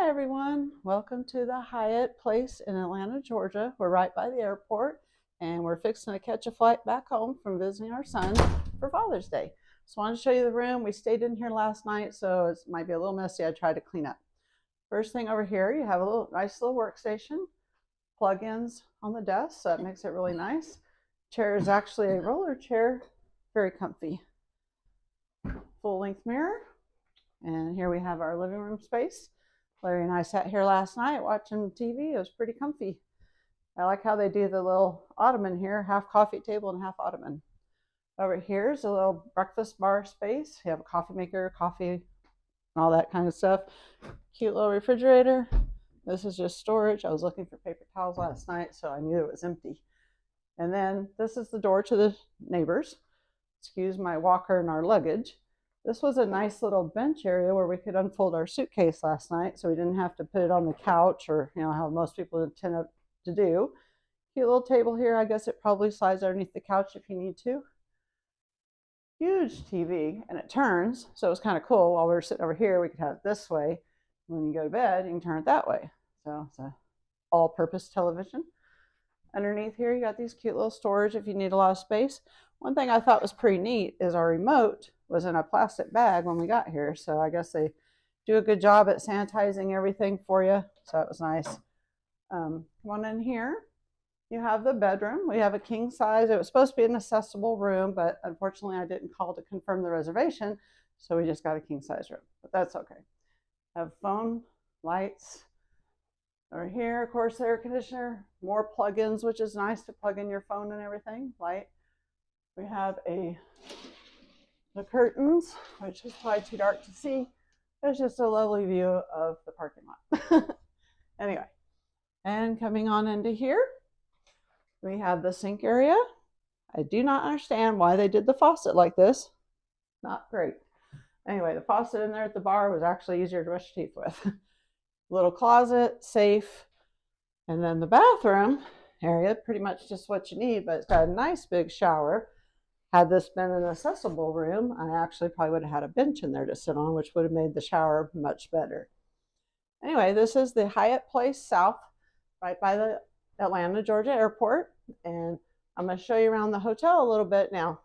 Hi everyone, welcome to the Hyatt Place in Atlanta, Georgia. We're right by the airport and we're fixing to catch a flight back home from visiting our son for Father's Day. Just wanted to show you the room. We stayed in here last night, so it might be a little messy. I tried to clean up. First thing over here, you have a nice little workstation, plug-ins on the desk, so that makes it really nice. Chair is actually a roller chair, very comfy. Full-length mirror, and here we have our living room space. Larry and I sat here last night watching TV. It was pretty comfy. I like how they do the little ottoman here, half coffee table and half ottoman. Over here is a little breakfast bar space. You have a coffee maker, coffee, and all that kind of stuff. Cute little refrigerator. This is just storage. I was looking for paper towels last night, so I knew it was empty. And then this is the door to the neighbors. Excuse my walker and our luggage. This was a nice little bench area where we could unfold our suitcase last night, so we didn't have to put it on the couch or, how most people tend to do. Cute little table here. I guess it probably slides underneath the couch if you need to. Huge TV, and it turns, so it was kind of cool. While we were sitting over here, we could have it this way. When you go to bed, you can turn it that way. So it's an all-purpose television. Underneath here, you got these cute little storage if you need a lot of space. One thing I thought was pretty neat is our remote was in a plastic bag when we got here. So I guess they do a good job at sanitizing everything for you. So that was nice. Come on in here. You have the bedroom. We have a king size. It was supposed to be an accessible room, but unfortunately I didn't call to confirm the reservation. So we just got a king size room, but that's okay. Have phone, lights. Over here, of course, air conditioner, more plug-ins, which is nice to plug in your phone and everything, light. We have the curtains, which is probably too dark to see. It's just a lovely view of the parking lot. Anyway, and coming on into here, we have the sink area. I do not understand why they did the faucet like this. Not great. Anyway, the faucet in there at the bar was actually easier to brush teeth with. Little closet, safe, and then the bathroom area, pretty much just what you need, but it's got a nice big shower. Had this been an accessible room, I actually probably would have had a bench in there to sit on, which would have made the shower much better. Anyway, this is the Hyatt Place South, right by the Atlanta, Georgia airport, and I'm going to show you around the hotel a little bit now.